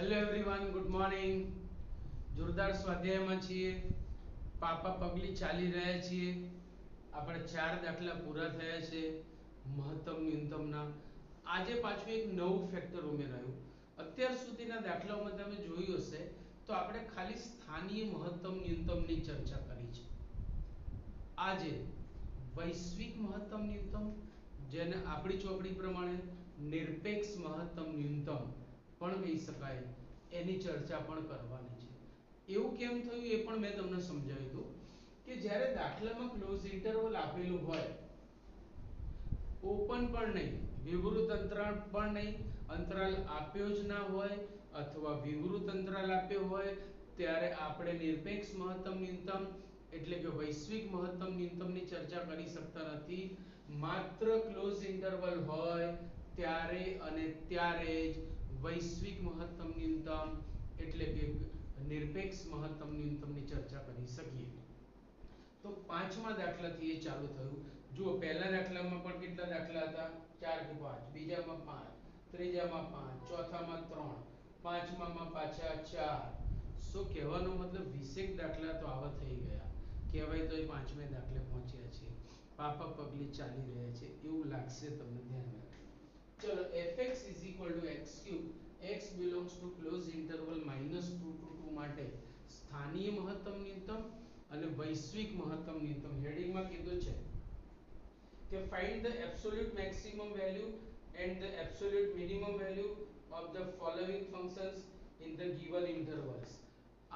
Hello everyone, good morning. જોરદાર સ્વાધ્યાયમાં છીએ. પાપા પગલી ચાલી રહ્યા છીએ. આપણે 4 દાખલા પૂરા થયા છે મહત્તમ ન્યૂનતમના. આજે પાછું એક નવું ફેક્ટર ઉમેરાયું. અત્યાર સુધીના દાખલાઓમાં તમે જોયું હશે તો આપણે ખાલી સ્થાનીય મહત્તમ ન્યૂનતમની ચર્ચા કરી છે. આજે વૈશ્વિક મહત્તમ ન્યૂનતમ, જેને આપણી ચોપડી પ્રમાણે નિરપેક્ષ મહત્તમ ન્યૂનતમ પણ કહી શકાય, એની ચર્ચા પણ કરવાની છે. એવું કેમ થયું એ પણ મેં તમને સમજાવી દઉં કે જ્યારે દાખલામાં ક્લોઝ ઇન્ટરવલ આપેલું હોય, ઓપન પણ નહીં, વિવૃત અંતરાલ પણ નહીં, અંતરાલ આપ્યો જ ના હોય અથવા વિવૃત અંતરાલ આપ્યો હોય, ત્યારે આપણે નિરપેક્ષ મહત્તમ ન્યૂનતમ એટલે કે વૈશ્વિક મહત્તમ ન્યૂનતમની ચર્ચા કરી શકતા નથી. માત્ર ક્લોઝ ઇન્ટરવલ હોય ત્યારે અને ત્યારે જ વૈશ્વિક મહત્તમ ન્યૂનતમ એટલે કે નિરપેક્ષ મહત્તમ ન્યૂનતમની ચર્ચા કરી શકીએ. તો પાંચમા દાખલાથી એ ચાલુ થયું. જુઓ, પહેલા દાખલામાં પણ કેટલા દાખલા હતા? 4 કે 5, બીજામાં 5, ત્રીજામાં 5, ચોથામાં 3, પાંચમામાં પાછા 4. શું કહેવાનો મતલબ 20 દાખલા તો આવા થઈ ગયા. કહેવાય તો એ પાંચમે દાખલે પહોંચ્યા છે. પાપા પગલી ચાલી રહ્યા છે એવું લાગશે તમને. ધ્યાન રાખજો. ચલો, fx x3, x belongs to close interval -2 to 2 માટે સ્થાનીય મહત્તમ ન્યૂનતમ અને વૈશ્વિક મહત્તમ ન્યૂનતમ હેડિંગમાં કીધું છે કે find the absolute maximum value and the absolute minimum value of the following functions in the given intervals.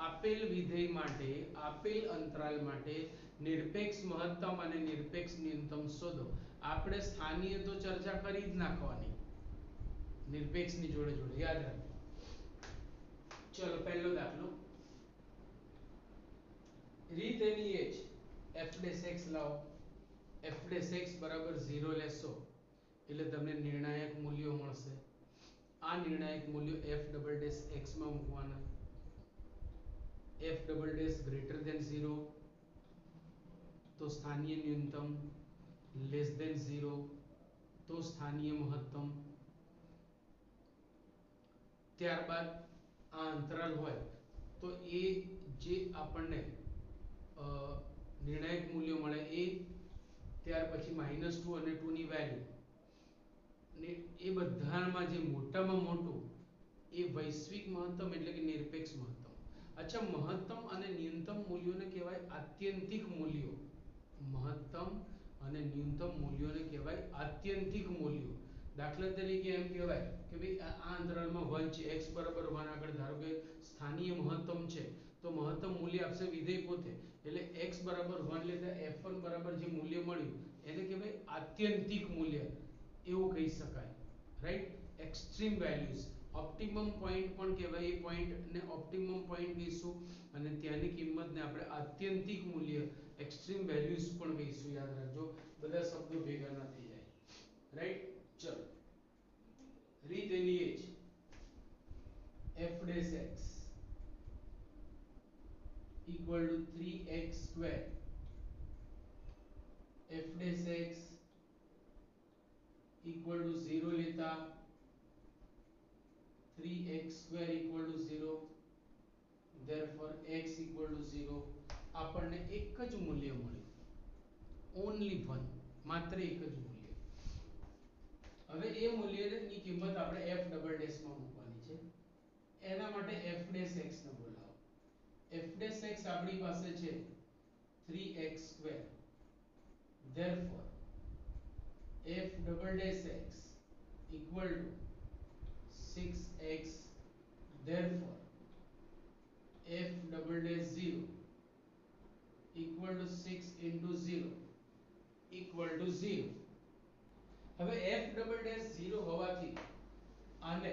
આપેલ વિધેય માટે આપેલ અંતરાલ માટે નિરપેક્ષ મહત્તમ અને નિરપેક્ષ ન્યૂનતમ શોધો. આપણે સ્થાનીય તો ચર્ચા કરી જ નાખવાની, નિરપેક્ષની જોડે જોડે યાદ રાખજો. ચલો, પહેલો દાખલો. રીત એની એ જ f' લાવો. f' બરાબર 0 લેશો એટલે તમને નિર્ણાયક મૂલ્યો મળશે. આ નિર્ણાયક મૂલ્યો f' માં મૂકવાના. f' ગ્રેટર ધેન 0 તો સ્થાનીય ન્યૂનતમ, લેસ ધેન 0 તો સ્થાનીય મહત્તમ. ત્યારબાદ આ અંતરાલ હોય તો એ જે આપણને નિર્ણાયક મૂલ્યો મળે એ, ત્યાર પછી -2 અને 2 ની વેલ્યુ ને એ બધામાં જે મોટામાં મોટું એ વૈશ્વિક મહત્તમ એટલે કે નિરપેક્ષ મહત્તમ. અચ્છા, મહત્તમ અને ન્યૂનતમ મૂલ્યોને કહેવાય આત્યંતિક મૂલ્યો. મહત્તમ અને ન્યૂનતમ મૂલ્યોને કહેવાય આત્યંતિક મૂલ્યો. દાખલા તરીકે એમ કહેવાય કે ભાઈ આ અંતરાલમાં 1 છે, x બરાબર 1 આગળ ધારો કે સ્થાનીય મહત્તમ છે તો મહત્તમ મૂલ્ય આપશે વિધેય પોતે, એટલે x બરાબર 1 લેતા f1 બરાબર જે મૂલ્ય મળ્યું એને કહેવાય આત્યંતિક મૂલ્ય એવું કહી શકાય. Right? Extreme values, optimum point પણ કહેવાય. એ પોઈન્ટને ઓપ્ટિમમ પોઈન્ટ કહીશું અને ત્યાંની કિંમતને આપણે આત્યંતિક મૂલ્ય, એક્સ્ટ્રીમ વેલ્યુઝ પણ કહીશું. યાદ રાખજો, બધા શબ્દો ભેગા ના થઈ જાય. રાઈટ? ચલો, રીત એની એ જ f' equal to 3x square. f' equal to 0 લેતા 3x square equal to 0, therefore x equal to 0. આપણને એક જ મૂલ્ય મળ્યું, only one, માત્ર એક જ મૂલ્ય. હવે એ મૂલ્યની કિંમત આપણે f ડબલ ડેશ માં મૂકવાની છે. એના માટે f' ને બોલાવો. f' આપણી પાસે છે 3x square, therefore f double dash x equal to 6x, therefore f double dash 0 equal to 6 into 0 equal to 0. હવે f double dash 0 હોવાથી આને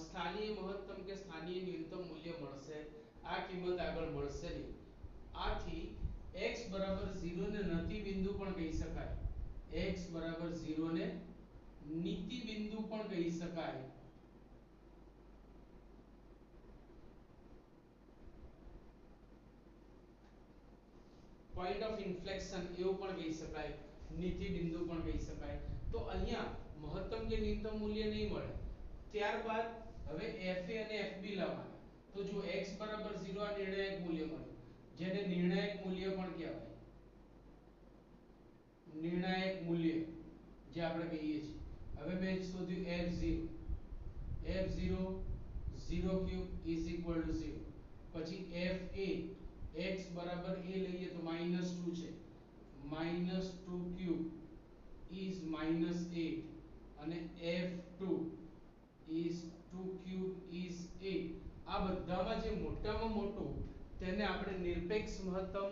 સ્થાનીય મહત્તમ કે સ્થાનીય ન્યૂનતમ મૂલ્ય મળશે. આ કિંમત આગળ મળશે નહીં. આથી x બરાબર 0 ને નતિ બિંદુ પણ કહી શકાય. x બરાબર 0 ને નીતિ બિંદુ પણ કહી શકાય. પોઈન્ટ ઓફ ઇન્ફ્લેક્શન એવું પણ કહી શકાય, નીતિ બિંદુ પણ કહી શકાય. તો અહીંયા મહત્તમ કે ન્યૂનતમ મૂલ્ય નહીં મળે, ત્યારબાદ હવે fa અને fb લાવવાના. તો જો x બરાબર 0 આ નિર્ણાયક મૂલ્ય મળ્યું, જેને નિર્ણાયક મૂલ્ય પણ કહેવાય. નિર્ણાયક મૂલ્ય જે આપણે કહીએ છીએ. હવે મેં શોધ્યું f0. f0 0 cube is equal to 0. પછી fa x બરાબર a લઈએ તો -2 છે. -2 cube is -8 અને f2 is 2 cube is 8. આ બધામાં જે મોટામાં મોટું તેને આપણે નિરપેક્ષ મહત્તમ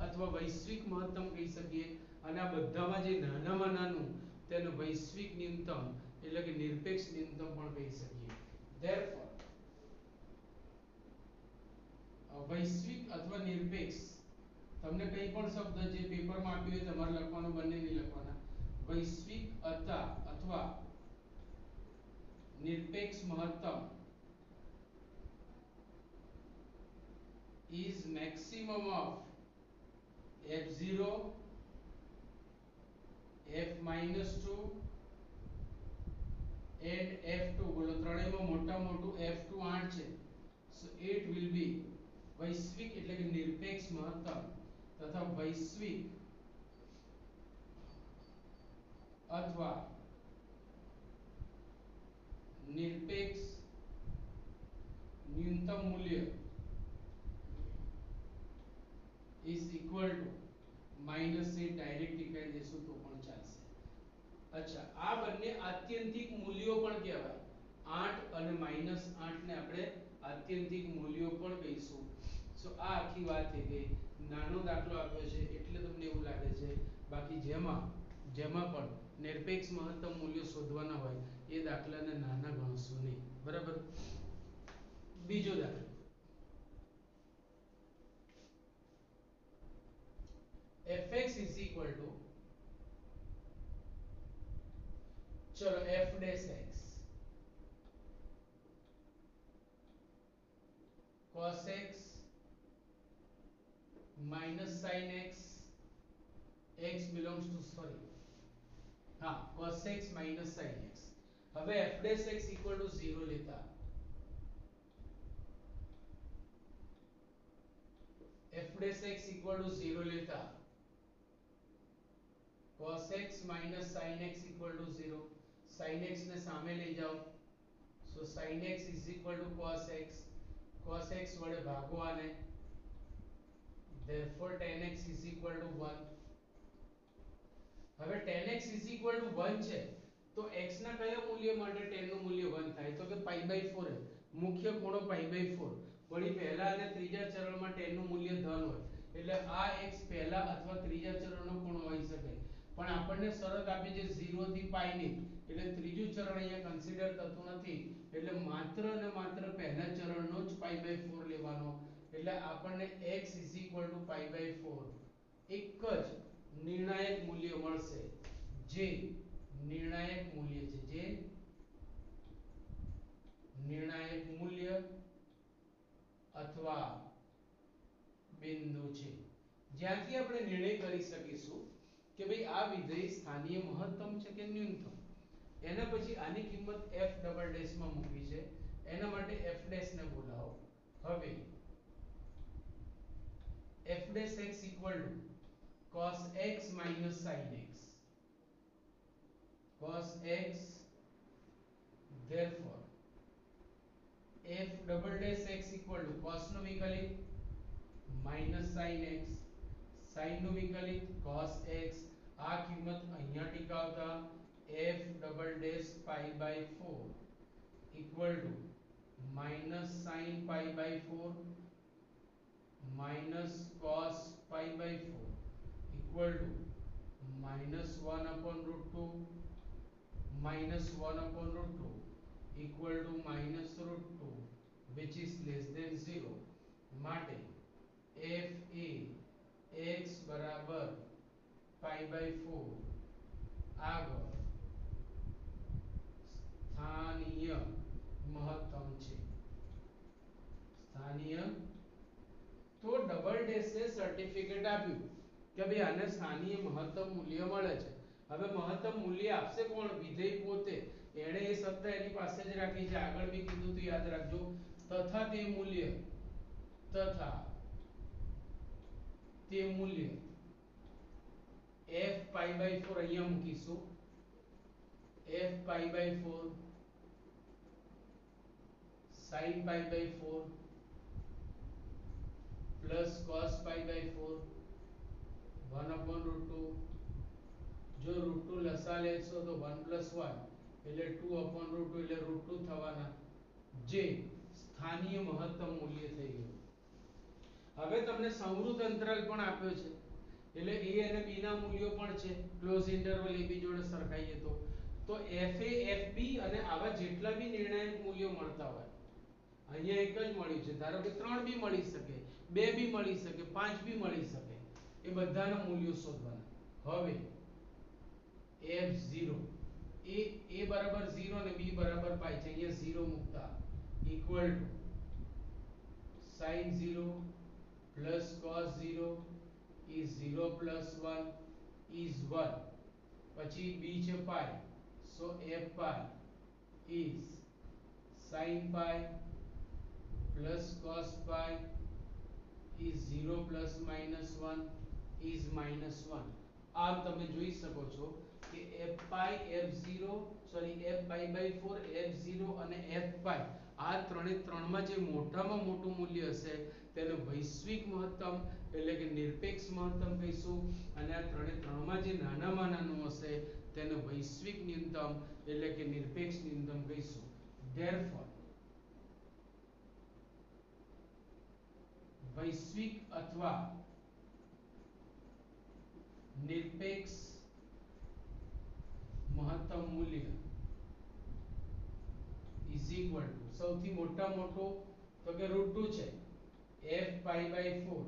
અથવા વૈશ્વિક મહત્તમ કહી શકીએ, અને આ બધામાં જે નાનામાં નાનું તેને વૈશ્વિક ન્યૂનતમ એટલે કે નિરપેક્ષ ન્યૂનતમ પણ કહી શકીએ. therefore વૈશ્વિક અથવા નિરપેક્ષ, તમને કઈ પણ શબ્દ જે પેપરમાં આપ્યો હોય તમારે લખવાનો, બંને નહીં લખવાના. વૈશ્વિક અથવા નિરપેક્ષ મહત્તમ is maximum of f0 f minus 2 and f2. બોલો ત્રણેયમાં મોટા મોટું f2 8 છે. so it will be વૈશ્વિક એટલે કે નિરપેક્ષ મહત્તમ તથા વૈશ્વિક અથવા નિરપેક્ષ ન્યૂનતમ મૂલ્ય is equal to -8. ડાયરેક્ટ નીકાળી દેશું તો પણ ચાલશે. અચ્છા, આ બંને આત્યંતિક મૂલ્યો પણ કહેવાય. 8 અને -8 ને આપણે આત્યંતિક મૂલ્યો પણ કહીશું. સો આ આખી વાત થઈ ગઈ. નાનો દાખલો આપ્યો છે એટલે તમને એવું લાગે છે, બાકી જેમાં પણ નિરપેક્ષ મહત્તમ મૂલ્યો શોધવાના હોય એ દાખલાને નાના ગણશો નહીં. બરાબર. બીજો દાખલો, fx is equal to, चलो f dash x cos x minus sin x, x belongs to, sorry, हाँ, cos x minus sin x. હવે f dash x equal to 0 લેતા, f dash x equal to 0 લેતા cos x minus sin x equal to 0. sin x ને સામે લઈ જાઓ, so sin x is equal to cos x. cos x વડે ભાગો આને, therefore tan x is equal to 1. હવે tan x is equal to 1 છે તો x ના કયા મૂલ્ય માટે tan નું મૂલ્ય 1 થાય? તો કે π/4. મુખ્ય ખૂણો π/4. વળી પહેલા અને ત્રીજા ચરણમાં tan નું મૂલ્ય ધન હોય એટલે આ x પહેલા અથવા ત્રીજા ચરણનો ખૂણો હોઈ શકે. પણ આપણને શરત આપી છે 0 થી π ની, એટલે ત્રીજું ચરણ અહીંયા કન્સિડર થતું નથી, એટલે માત્ર અને માત્ર પહેલા ચરણનો જ π/4 લેવાનો. એટલે આપણને x π/4 એક જ નિર્ણાયક મૂલ્ય મળશે, જે નિર્ણાયક મૂલ્ય છે, જે નિર્ણાયક મૂલ્ય અથવા બિંદુ છે, જ્યાંથી આપણે નિર્ણય કરી શકીશું કે ભાઈ આ વિધેય સ્થાનીય મહત્તમ છે કે ન્યૂનતમ. એના પછી આની કિંમત f ડબલ ડેશ માં મૂકવી છે. એના માટે f ડેશ ને બોલાવો. હવે f dash x equal to cos x minus sin x. cos x, therefore f double dash x equal to cos નો વિકલિત minus sin x, sin નો વિકલિત cos x. આ કિંમત અહીંયા ટીકાવતા f double dash π/4 equal to minus sin π/4 minus cos π/4 equal to minus 1 upon root 2 minus 1 upon root 2 equal to minus root 2 which is less than 0. માટે f a x બરાબર π/4 આગળ સ્થાનીય મહત્તમ છે. સ્થાનીય, તો ડબલ ડેશે સર્ટિફિકેટ આપ્યું કે ભાઈ આને સ્થાનીય મહત્તમ મૂલ્ય મળે છે. હવે મહત્તમ મૂલ્ય આપશે કોણ? વિધેય પોતે. એણે એ શબ્દ એની પાસે જ રાખી છે, આગળ બી કીધું તો યાદ રાખજો. તથા તે મૂલ્ય, તથા તે મૂલ્ય f પાઈ બાય 4 અહીંયા મૂકીશું. f pi by 4 sin pi by 4 plus cos pi by 4 1 upon root 2. જો root 2 લસા લેશો તો 1 plus 1 એટલે 2 upon root 2 એટલે root 2 થવાના, જે સ્થાનીય મહત્તમ મૂલ્ય થઈ ગયું. હવે તમને સંવૃત અંતરાલ પણ આપ્યો છે એટલે a અને b ના મૂલ્યો પણ છે, ક્લોઝ ઇન્ટરવલ a b જોડે સરખાઈએ તો fa fb અને આવા જેટલા બી નિર્ણાયક મૂલ્યો મળતા હોય, અહીંયા એક જ મળ્યું છે, ધારો કે 3 બી મળી શકે, 2 બી મળી શકે, 5 બી મળી શકે, એ બધાના મૂલ્યો શોધવાના. હવે f0 a બરાબર 0 અને b બરાબર પાઈ છે, અહીંયા 0 મૂકતા equal to sin 0 plus cos 0 is 0 plus 1 is 1. પછી b છે પાઈ, so f pi is sin pi plus cos pi is 0 plus minus 1 is minus 1. આમ તમે જોઈ શકો છો કે f pi f0 sorry f pi by 4 f0 અને f pi આ ત્રણે ત્રણમાં જે મોટામાં મોટું મૂલ્ય હશે તેને વૈશ્વિક મહત્તમ એટલે કે નિરપેક્ષ મહત્તમ કહીશું, અને આ ત્રણે ત્રણમાં જે નાનામાં નાનું હશે તેને વૈશ્વિક ન્યૂનતમ એટલે કે નિરપેક્ષ ન્યૂનતમ કહીશું. Therefore વૈશ્વિક અથવા નિરપેક્ષ મહત્તમ મૂલ્ય is equal to સૌથી મોટા મોટો તો કે √2 છે, f pi by 4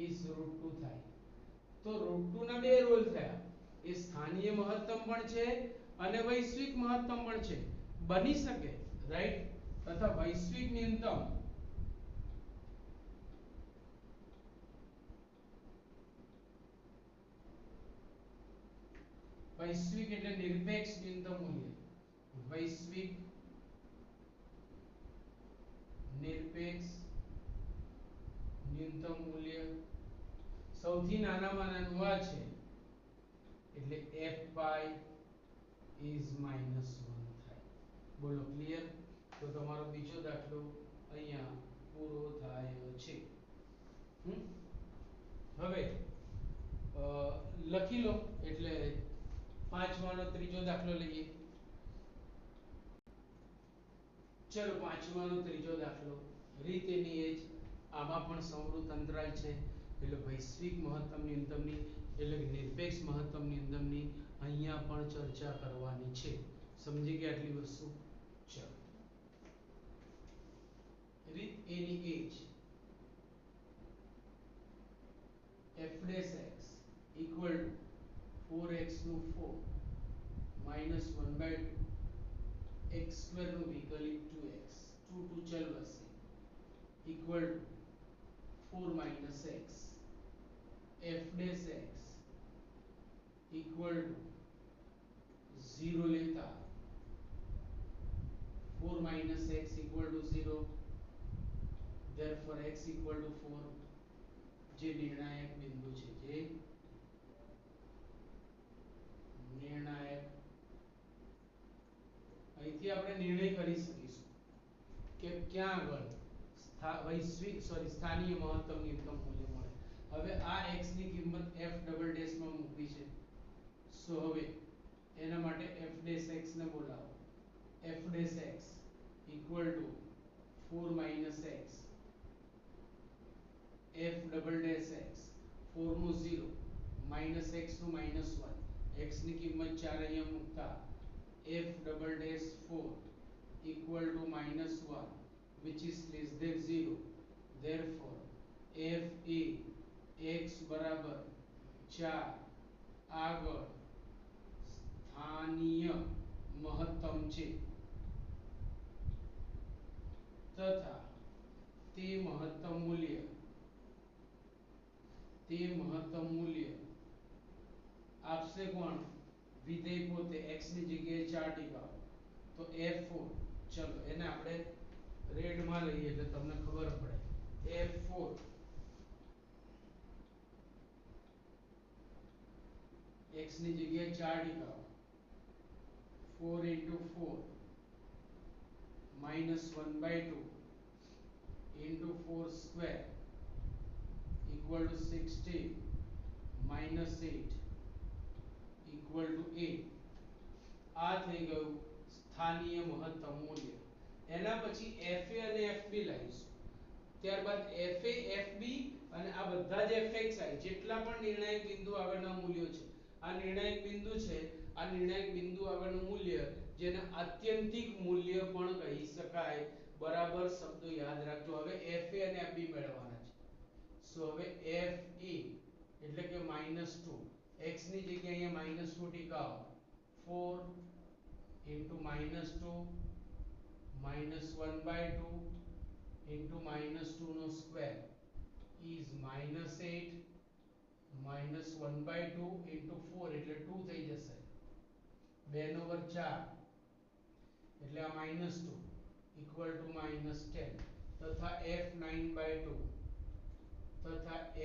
is √2 થાય. તો √2 ના બે રોલ થયા, એ સ્થાનીય મહત્તમ પણ છે અને વૈશ્વિક મહત્તમ પણ છે, બની શકે રાઈટ. તથા વૈશ્વિક ન્યૂનતમ વૈશ્વિક એટલે નિરપેક્ષ ન્યૂનતમ મૂલ્ય, વૈશ્વિક નિરપેક્ષ ન્યૂનતમ મૂલ્ય સૌથી નાનામાં નાનું આ છે એટલે f pi is -1 થાય. બોલો ક્લિયર? તો તમારો બીજો દાખલો અહીંયા પૂરો થાય છે. હવે લખી લો, એટલે પાંચમાનો ત્રીજો દાખલો લઈએ. ચલો પાંચમાનો ત્રીજો દાખલો, રીત એની એ જ, આમાં પણ સંવૃત અંતરાલ છે એટલે વૈશ્વિક મહત્તમ ન્યૂનતમની એટલે કે નિરપેક્ષ મહત્તમ ન્યૂનતમની અહીંયા પણ ચર્ચા કરવાની છે. સમજી ગયા આટલી વસ્તુ? ચલો રીત એની એ જ, f dash x equal to 4x નું 4 minus 1 by 2 x square નું વિકલિત 2x 2 2 ચલ વસે equal to 4 minus x, f dash x equal to 0 લેતા 4 minus x equal to 0, therefore x equal to 4. જે નિર્ણાયક બિંદુ છે, જે નિર્ણાયક, અહીંથી આપણે નિર્ણય કરી શકીશું કે ક્યાં આગળ વૈશ્વિક સોરી સ્થાનીય મહત્તમ ન્યૂનતમ મૂલ્ય મળે. હવે આ x ની કિંમત f ડબલ ડેશ માં મૂકવી છે, સો હવે એના માટે f ડેશ x ને બોલાવો, f dash x equal to 4 minus x, f double dash x 4 નું 0 minus x નું -1, x ની કિંમત 4 અહીંયા મૂકતા f double dash 4 equal to -1 which is less than 0, therefore f a x બરાબર 4 આગળ સ્થાનીય મહત્તમ છે તથા તે મહત્તમ મૂલ્ય આપશે કોણ? વિધેય પોતે x ની જગ્યાએ 4 ટીકા તો f4 ચલો એને આપણે રેડ માં લઈએ એટલે તમને ખબર પડે f4 x ની જગ્યાએ 4 ટીકા 4 4 -1/2 into 4 square equal to 16 minus 8 equal to 8 આ થઈ ગયું સ્થાનીય મહત્તમ મૂલ્ય એના પછી fa અને fb લાવીશું ત્યારબાદ fa fb અને આ બધા જ fxi જેટલા પણ નિર્ણાયક બિંદુ આગળના મૂલ્યો છે આ નિર્ણાયક બિંદુ છે આ નિર્ણાયક બિંદુ આગળનું મૂલ્ય જેને આત્યંતિક મૂલ્ય પણ કહી શકાય બરાબર શબ્દો યાદ રાખજો હવે fa અને fb મેળવવાના છે સો હવે fa એટલે કે -2 x ની જગ્યાએ અહીંયા -2 ટીકાઓ 4 into -2 -1/2 into -2 નો સ્ક્વેર is -8 -1/2 into 4 એટલે 2 થઈ જશે 2/4 એટલે આ -2 equal to -10 તથા f 9/2 તથા f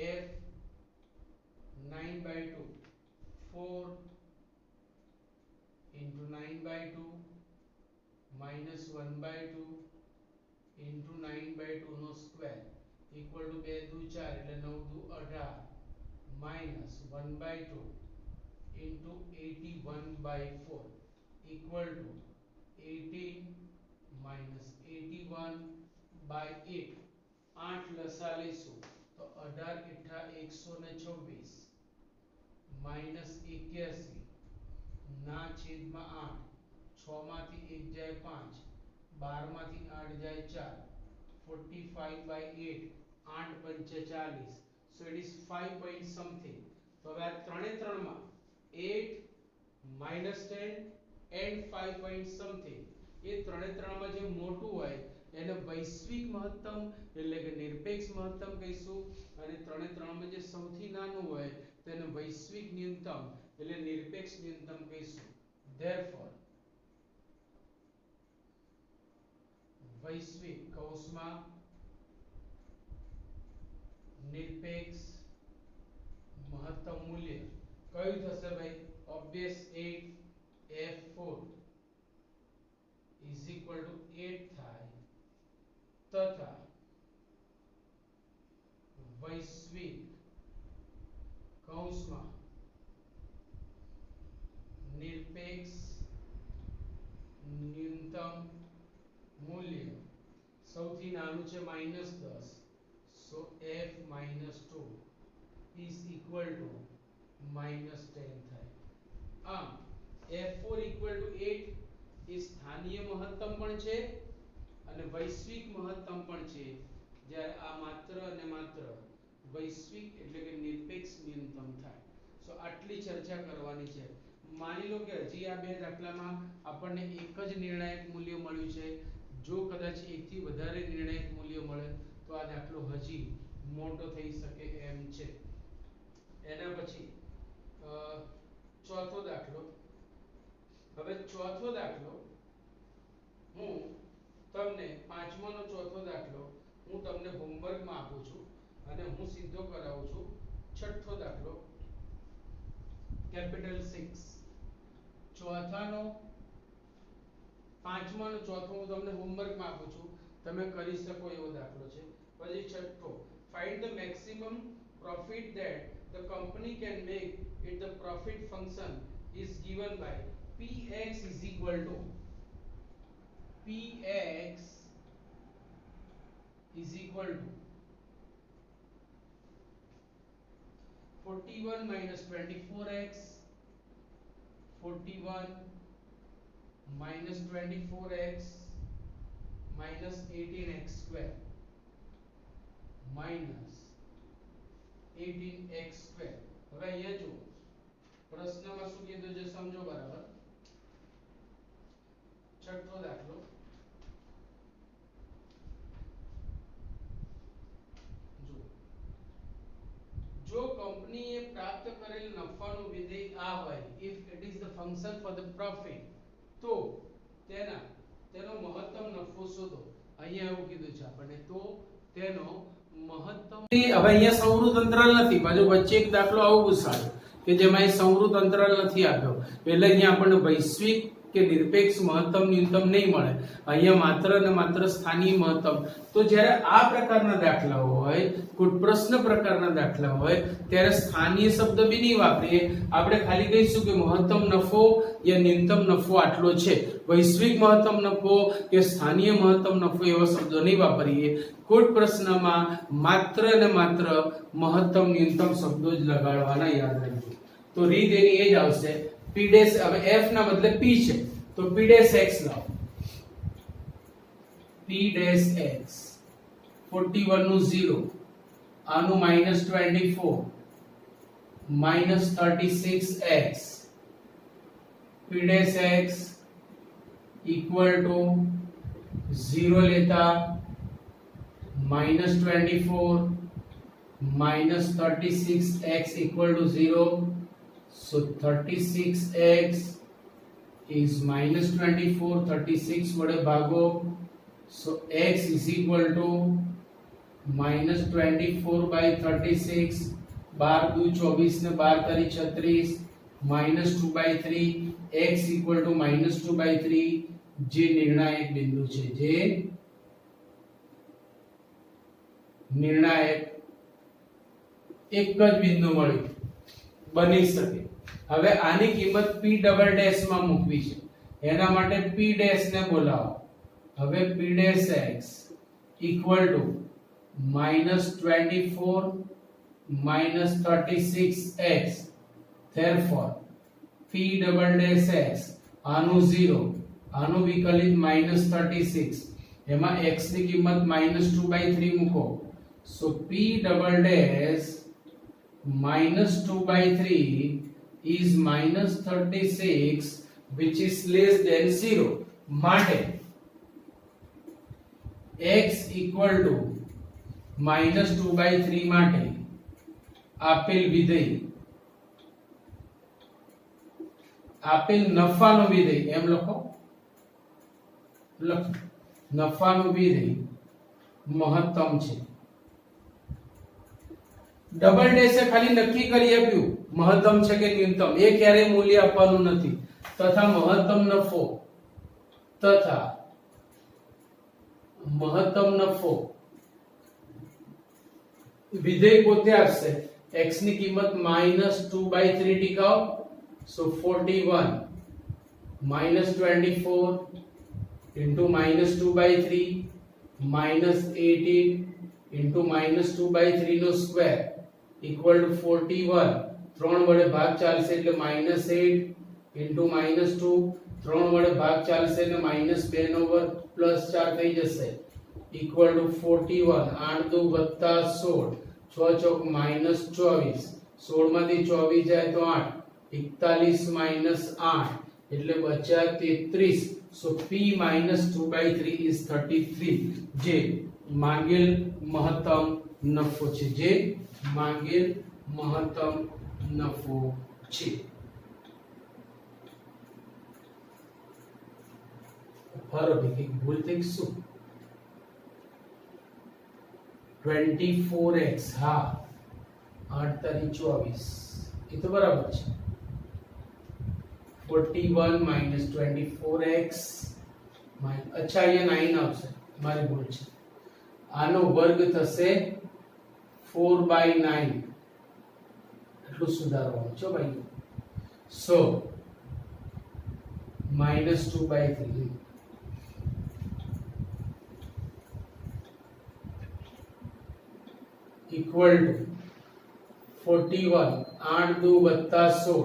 9/2 4 into 9/2 -1/2 into 9/2 નો સ્ક્વેર equal to 2 દુ 4 એટલે 9 દુ 18 -1/2 into 81/4 equal to 18 -81/8 8 લસા લઈશું તો 18 * 126 -81 ના છેદમાં 8 6 માંથી 1 જાય 5 12 માંથી 8 જાય 4 45/8 8 પંચે 40 so it is 5 point something તો હવે આ ત્રણે ત્રણમાં 8 -10 and 5 point something એ ત્રણે ત્રણમાં જે મોટું હોય એને વૈશ્વિક મહત્તમ એટલે કે નિરપેક્ષ મહત્તમ કહીશું અને ત્રણે ત્રણમાં જે સૌથી નાનું હોય તેને વૈશ્વિક ન્યૂનતમ એટલે નિરપેક્ષ ન્યૂનતમ કહીશું therefore વૈશ્વિક કૌંસમાં નિરપેક્ષ મહત્તમ મૂલ્ય કયું થશે ભાઈ obvious 8 f4 is equal to 8 થાય તથા વૈશ્વિક કૌંસમાં નિરપેક્ષ ન્યૂનતમ મૂલ્ય સૌથી નાનું છે -10 so f -2 is equal to -10 થાય આમ f4 equal to 8 એ સ્થાનીય મહત્તમ પણ છે અને વૈશ્વિક મહત્તમ પણ છે જ્યારે આ માત્ર અને માત્ર વૈશ્વિક એટલે કે નિરપેક્ષ ન્યૂનતમ થાય સો આટલી ચર્ચા કરવાની છે માની લો કે હજી આ બે દાખલામાં આપણને એક જ નિર્ણાયક મૂલ્ય મળ્યું છે જો કદાચ એકથી વધારે નિર્ણાયક મૂલ્ય મળે તો આ દાખલો હજી મોટો થઈ શકે એમ છે એના પછી ચોથો દાખલો હવે ચોથો દાખલો હું તમને પાંચમાનો ચોથો દાખલો હું તમને હોમવર્કમાં આપું છું અને હું સીધો કરાવું છું છઠ્ઠો દાખલો કેપિટલ 6 ચોથાનો પાંચમાનો ચોથો હું તમને હોમવર્કમાં આપું છું તમે કરી શકો એવો દાખલો છે પછી છઠ્ઠો find the maximum profit that the company can make if the profit function is given by px is equal to px is equal to 41 minus 24x 41 minus 24x minus 18x square minus 18x square હવે અહીંયા જો પ્રશ્નમાં શું કીધું છે સમજો બરાબર છઠ્ઠો દાખલો જો કંપની કંપનીએ પ્રાપ્ત કરેલ નફાનું વિધેય આ હોય, if it is the function for the profit, તો તેનો મહત્તમ નફો શોધો. અહીંયા એવું કીધું છે આપણને, તો તેનો મહત્તમ. હવે અહીંયા સંવૃત અંતરાલ નથી, બાજુ વચ્ચે એક દાખલો આવો પૂછાયો કે જેમાં એ સંવૃત અંતરાલ નથી આપ્યો, એટલે અહીંયા આપણને વૈશ્વિક કે નિરપેક્ષ મહત્તમ ન્યૂનતમ નહીં મળે. અહીંયા માત્ર અને માત્ર સ્થાનિય મહત્તમ. તો જ્યારે આ પ્રકારના દાખલાઓ હોય, કોઈ પ્રશ્ન પ્રકારના દાખલા હોય, ત્યારે સ્થાનિય શબ્દ બી નહીં વાપરીએ, આપણે ખાલી કહીશું કે મહત્તમ નફો યા ન્યૂનતમ નફો આટલો છે. વૈશ્વિક મહત્તમ નફો કે સ્થાનિય મહત્તમ નફો એવા શબ્દો નહીં વાપરીએ. કોઈ પ્રશ્નમાં માત્ર અને માત્ર મહત્તમ ન્યૂનતમ શબ્દો જ લગાડવાના, યાદ રાખજો. તો રીત એની એ જ આવશે. p ડેશ, હવે f ના બદલે p છે તો p ડેશ x લાવો. p ડેશ x 41 નું 0, આનું -24 -36x, p dash x equal to 0 લેતા -24 -36x equal to 0. So 36x is -24, 36 વડે ભાગો. So x is equal to -24 by 36. 12 દુ 24 ને 12 તારી 36, -2/3. x equal to -2/3, જે નિર્ણાયક બિંદુ છે, જે નિર્ણાયક એક જ બિંદુ મળ્યું બની શકે. હવે આની કિંમત p ડબલ ડેશ માં મૂકવી છે, એના માટે p ડેશ ને બોલાવો. હવે p dash x equal to -24 -36x, therefore p double dash x આનું 0, આનું વિકલિત -36, એમાં x ની કિંમત -2/3 મૂકો. So p double dash -2/3 is -36, which is less than 0. માટે x equal to -2/3 માટે આપેલ વિધેય, આપેલ નફાનું વિધેય, એમ લખો, નફાનું વિધેય મહત્તમ છે. ડબલ ડેશ ખાલી નક્કી કરી આપ્યું મહત્તમ છે કે ન્યૂનતમ, એ ક્યારેય મૂલ્ય આપવાનું નથી. તથા મહત્તમ નફો વિધેય પોતે આપશે. x ની કિંમત -2/3 ટીકાઓ. So 41 -24 into -2/3 -18 into -2/3 નો સ્ક્વેર equal to 41. 3 વડે ભાગ ચાલશે એટલે -8 into -2, 3 વડે ભાગ ચાલશે એટલે -2 નો વર્ગ +4 થઈ જશે equal to 41. 8 દુ + 16, 6 ચોક -24, 16 માંથી 24 જાય તો 8, 41 -8 એટલે બચ્યા 33. So p -2/3 is 33, જે માંગેલ મહત્તમ નફો છે, જે માંગેલ મહત્તમ નફો છે. ફરક એક ભૂલ થઈ શું? 24x, હા 8 તારી 24, એ તો બરાબર છે. 41 -24x, અચ્છા અહીંયા 9 આવશે, મારી ભૂલ છે. આનો વર્ગ થશે 4/9, એટલું સુધારવાનું છે ભાઈ. So -2/3 equal to 41. 8 દુ + 16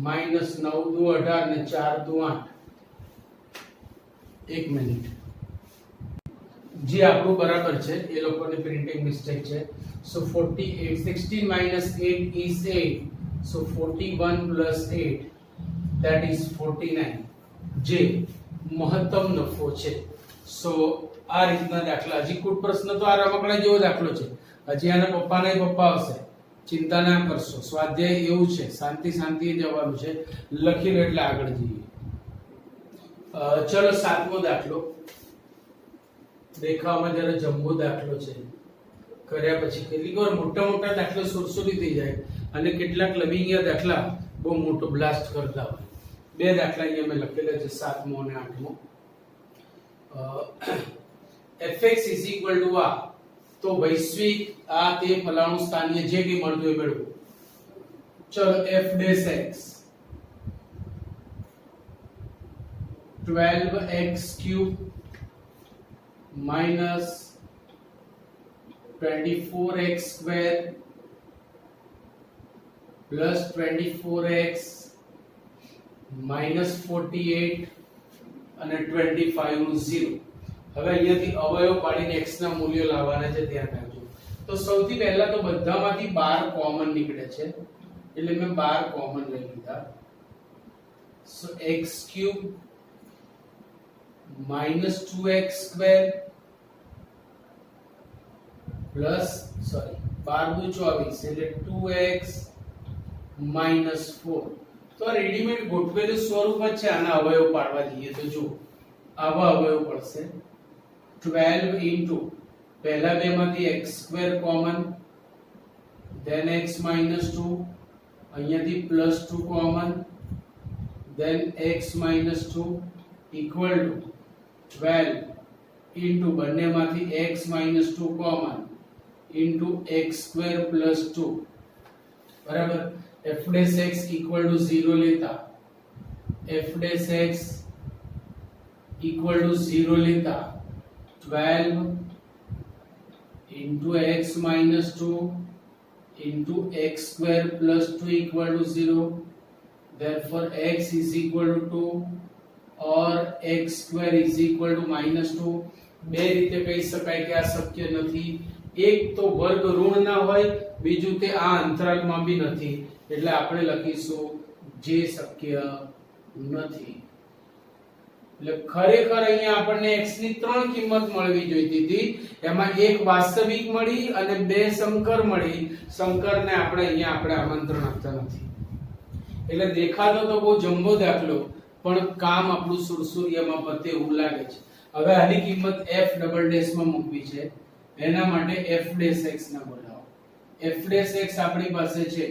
-9 દુ 18 ને 4 દુ 8. એક મિનિટ, જે આપણું બરાબર છે, એ લોકોની પ્રિન્ટિંગ મિસ્ટેક છે. So 48, 16 - 8 is 8. So 41 + 8, that is 49, જે મહત્તમ નફો છે. So આ રીતના દાખલા. હજી કોઈ પ્રશ્ન તો આ રમકડા જેવો દાખલો છે, હજી આના પપ્પા આવશે. ચિંતા ના કરશો, સ્વાધ્યાય એવું છે, શાંતિ શાંતિએ જવાનું છે, લખી લો એટલે આગળ જઈએ. ચલો 7મો દાખલો. દેખાવામાં જરા જમ્બો દાખલો છે, કર્યા પછી કેટલીક વાર મોટા મોટા દાખલા સુરસુરી થઈ જાય અને કેટલાક લવિંગિયા દાખલા બહુ મોટો બ્લાસ્ટ કરતા હોય. બે દાખલા અહીંયા મેં લખેલા છે, 7મો અને 8મો. fx is equal to આ, તો વૈશ્વિક આ તે ફલાણું સ્થાનીય જે કંઈ મળતું એ મેળવો. ચલો f dash x 12x cube minus 24x square plus 24x minus 48 અને 25 નું 0. હવે અહીંયાથી અવયવ પાડીને x ના મૂલ્યો લાવવાના છે, ધ્યાન રાખજો. તો સૌથી પહેલા તો બધામાંથી 12 કોમન નીકળે છે, એટલે મેં 12 કોમન લઈ લીધા. સો x cube minus 2x square plus 12 * 24 એટલે 2x minus 4. તો આ રેડીમેડ ગોઠવેલું સ્વરૂપ જ છે. આના અવયવ પાડવા જઈએ તો જો આવા અવયવ પડશે. 12 into પહેલા બેમાંથી x square common, then x minus 2, અહીંયાથી plus 2 common, then x minus 2 equal to 12 into બંનેમાંથી x minus 2 common into x square plus 2, બરાબર. f dash x equal to 0 લેતા, f dash x equal to 0 લેતા 12 into x minus 2 into x square plus 2 equal to 0. Therefore x is equal to 2 or x square is equal to minus 2. બે રીતે કહી શકાય કે આ શક્ય નથી. એક તો વર્ગ ઋણ ના હોય, બીજું તે આ અંતરાલમાં બી નથી, એટલે આપણે લખીશું જે શક્ય નથી. એટલે ખરેખર અહીંયા આપણને x ની 3 કિંમત મળવી જોઈતી હતી, એમાં એક વાસ્તવિક મળી અને બે સંકર મળી. સંકરને આપણે અહીંયા આપણે આમંત્રણ આપતા નથી, એટલે દેખાતો તો બહુ જમ્બો દાખલો, પણ કામ આપણું સુરસુરિયામાં પતે એવું લાગે છે. હવે આની કિંમત f ડબલ ડેશ માં મૂકવી છે, એના માટે f dash x ના બોલાવો. f dash x આપણી પાસે છે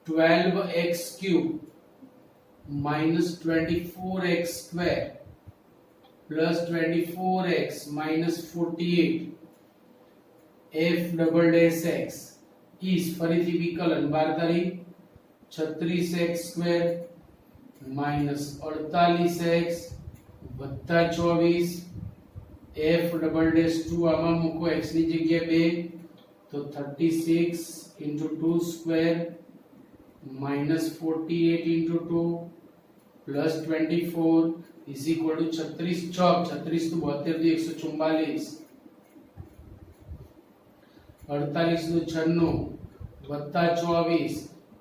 12x cube minus 24x square plus 24x minus 48. f double dash x is ફરીથી વિકલન 12 તારી 36x square minus 48x વત્તા 24. f double dash 2 આમાં મૂકો, x ની જગ્યાએ 2, તો 36 into 2 square minus 48 into 2 plus 24 is equal to 36 ચોક 36 નું 72 144, 48 નું 96 વત્તા 24.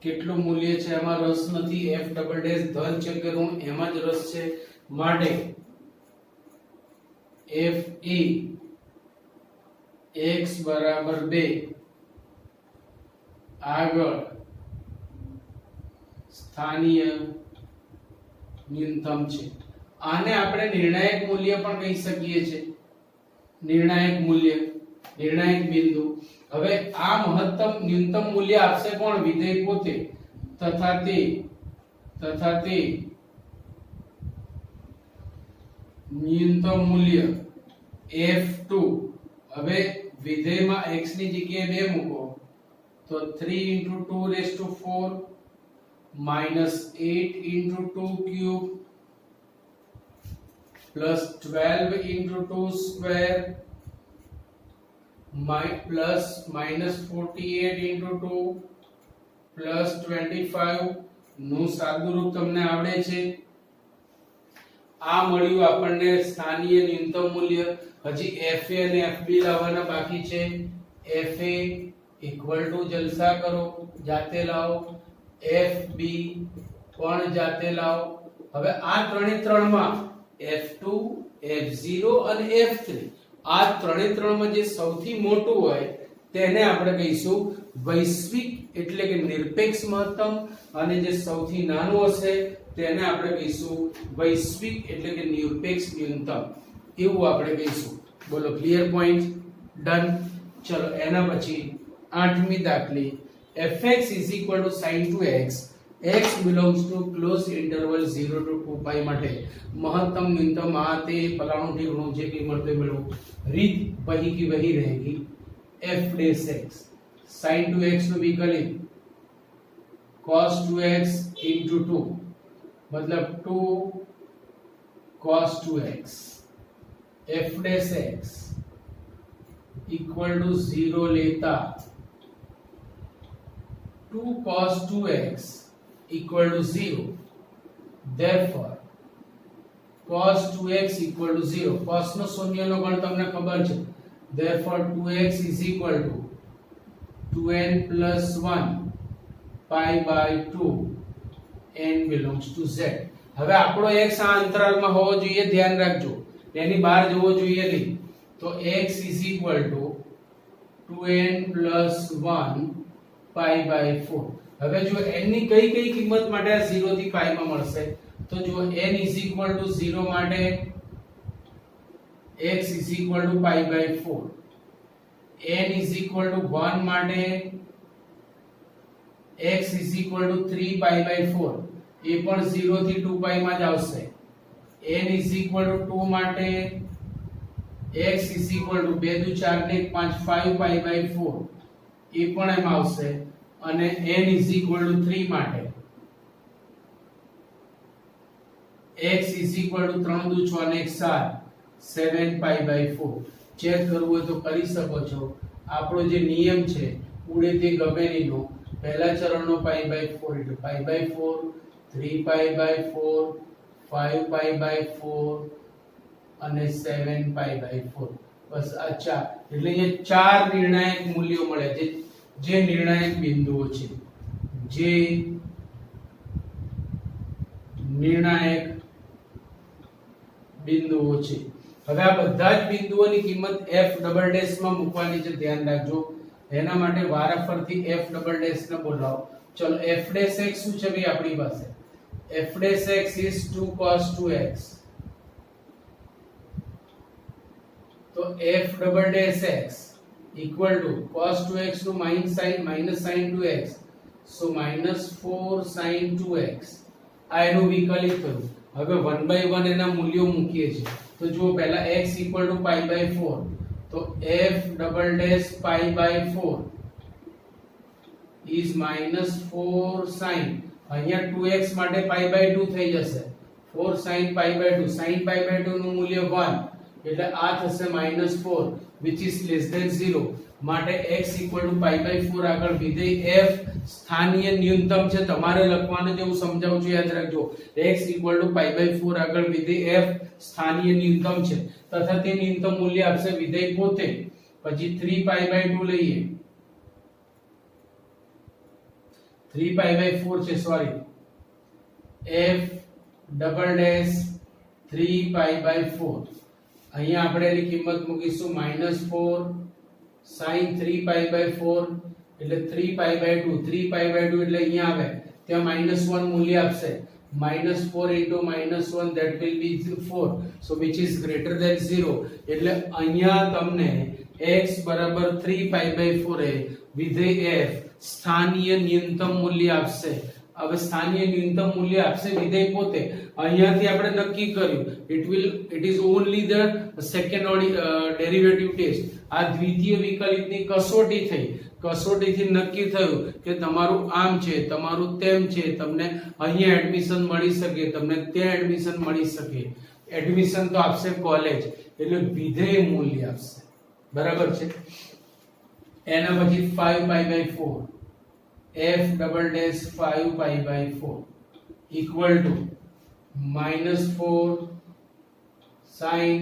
કેટલું મૂલ્ય છે એમાં રસ નથી, f ડબલ ડેશ ધન છે કે ઋણ એમાં જ રસ છે, માટે f e x બરાબર 2 આગળ સ્થાનીય ન્યૂનતમ છે. આને આપણે નિર્ણાયક મૂલ્ય પણ કહી શકીએ છીએ, નિર્ણાયક મૂલ્ય, નિર્ણાયક બિંદુ. હવે આ મહત્તમ ન્યૂનતમ મૂલ્ય આપશે કોણ? વિધેય પોતે તથા તે ન્યૂનતમ મૂલ્ય f2. હવે વિધેયમાં x ની જગ્યાએ 2 મૂકો, તો 3 into 2 raised to 4 minus 8 into 2 cube plus 12 into 2 square plus minus 48 into 2 plus 25 નું સાદું રૂપ તમને આવડે છે. આ મળ્યું આપણને સ્થાનીય ન્યૂનતમ મૂલ્ય. હજી fa અને fb લાવવાના બાકી છે. fa ઇક્વલ ટુ જલસા કરો, જાતે લાવો, fb પણ જાતે લાવો. હવે આ ત્રણે ત્રણમાં f2 f0 અને f3 આ ત્રણે ત્રણમાં જે સૌથી મોટું હોય તેને આપણે કહીશું વૈશ્વિક એટલે કે નિરપેક્ષ મહત્તમ, અને જે સૌથી નાનું હશે તેને આપણે કહીશું વૈશ્વિક એટલે કે નિરપેક્ષ ન્યૂનતમ, એવું આપણે કહીશું. બોલો ક્લિયર પોઈન્ટ? ડન. ચલો એના પછી 8મી દાખલી, fx sin 2x x belongs to closed interval 0 to 2 માટે महत्तम न्यूनतम आ ते फलाणु ठिकाणु जे कहीं મળते मिलो રીત वही की वही रहेगी. f dash x sin 2x નો વિકલિત cos 2x into 2 मतलब 2 cos 2x f dash x equal to 0 लेता 2 cos 2x equal to 0. Therefore cos 2x equal to 0. cos નો શૂન્યનો ગણ તમને ખબર છે. Therefore 2x is equal to 2n plus 1 pi by 2 n belongs to z. હવે આપણો x આ અંતરાલમાં હોવો જોઈએ, ધ્યાન રાખજો, એની બહાર જવો જોઈએ નહીં. તો x is equal to 2n plus 1 pi by 4. હવે જો n ની કઈ કઈ કિંમત માટે આ 0 થી pi માં મળશે, તો જો n is equal to 0 માટે x is equal to pi by 4, n is equal to 1 માટે x is equal to 3 pi by 4, એ પણ 0 થી 2 pi માં જ આવશે. n is equal to 2 માટે x is equal to 2 2 4 ને 5 5 pi by 4, એ પણ એમ આવશે. અને n is equal to 3 માટે x is equal to 3 2 6 ને 7 7 pi by 4. ચેક કરવું હોય તો કરી શકો છો. આપણો જે નિયમ છે ઉડે તે ગમે નીનો પહેલા ચરણનો pi by 4 એટલે pi by 4, 3 pi by 4, 5 pi by 4 અને 7 pi by 4. બસ આ ચાર, એટલે અહીંયા ચાર નિર્ણાયક મૂલ્યો મળે છે, જે નિર્ણાયક બિંદુઓ છે, જે નિર્ણાયક બિંદુઓ છે. હવે આ બધા જ બિંદુઓની કિંમત f ડબલ ડેશ માં મૂકવાની છે, ધ્યાન રાખજો. એના માટે વારાફરતી f ડબલ ડેશ ને બોલાવો. ચલો f ડેશ x શું છે ભાઈ આપણી પાસે? f dash x is 2 cos 2x. તો f double dash x equal to cos 2x નું minus sin 2x, so minus 4 sin 2x. આ એનું વિકલિત થયું. હવે 1/1 એના મૂલ્યો મૂકીએ છીએ. તો જો પહેલા x equal to pi by 4, તો f double dash pi by 4 is minus 4 sin, અહીંયા 2x માટે pi by 2 થઈ જશે, 4 sin pi by 2, sin pi by 2 નું મૂલ્ય 1, એટલે આ થશે -4 which is less than 0. માટે x equal to pi by 4 આગળ વિધેય f સ્થાનીય ન્યૂનતમ છે, તમારે લખવાનું છે, હું સમજાવું છું, યાદ રાખજો. x equal to pi by 4 આગળ વિધેય f સ્થાનીય ન્યૂનતમ છે તથા તે ન્યૂનતમ મૂલ્ય આપશે વિધેય પોતે. પછી 3 pi by 2 લઈએ, 3 pi by 4 છે, sorry, f double dash 3 pi by 4. અહીંયા આપણે એની કિંમત મૂકીશું -4 sin 3 pi by 4 એટલે 3 pi by 2, 3 pi by 2 એટલે અહીંયા આવે, ત્યાં -1 મૂલ્ય આપશે, -4 into -1 that will be 4, so which is greater than 0. એટલે અહીંયા તમને x બરાબર 3 pi by 4 એ વિધેય f સ્થાનીય ન્યૂનતમ મૂલ્ય આપશે. હવે સ્થાનીય ન્યૂનતમ મૂલ્ય આપશે વિધેય પોતે. અહીંયાથી આપણે નક્કી કર્યું it is only the second order derivative test. આ દ્વિતીય વિકલિતની કસોટી થઈ, કસોટીથી નક્કી થયું કે તમારું આમ છે, તમારું તેમ છે, તમને અહીંયા એડમિશન મળી શકે, તમને ત્યાં એડમિશન મળી શકે. એડમિશન તો આપશે કોલેજ, એટલે વિધેય મૂલ્ય આપશે, બરાબર છે. એના પછી 5 pi by 4, f double dash 5 pi by 4 equal to -4 sin,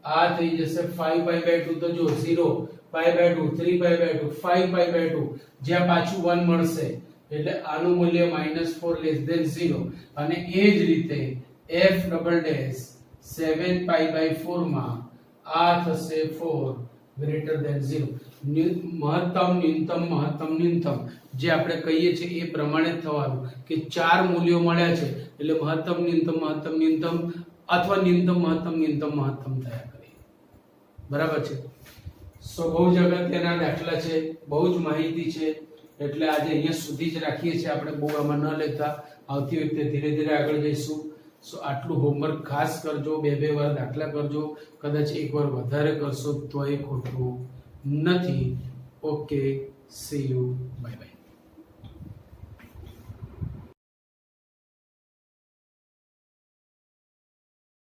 આ થઈ જશે 5 pi by 2, તો જો 0 pi by 2, 3 pi by 2, 5 pi by 2, જ્યાં પાછું 1 મળશે એટલે આનું મૂલ્ય -4 less than 0. અને એ જ રીતે f double dash 7 pi by 4 માં આ થશે 4 ગ્રેટર ધેન 0. મહત્તમ ન્યૂનતમ જે આપણે કહીએ છીએ એ પ્રમાણે જ થવાનું કે 4 મૂલ્યો મળ્યા છે એટલે મહત્તમ ન્યૂનતમ અથવા ન્યૂનતમ મહત્તમ થયા કરે. બરાબર છે. સો બહુ જ અગત્યના દાખલા છે, બહુ જ માહિતી છે, એટલે આજે અહીંયા સુધી જ રાખીએ છીએ આપણે, બહુ આમાં ન લેતા. આવતી વખતે ધીરે ધીરે આગળ જઈશું. સો આટલું હોમવર્ક ખાસ કરજો, બે વાર દાખલા કરજો, કદાચ એક વાર વધારે કરશો તો એ ખોટું નથી. Okay, C you, bye bye.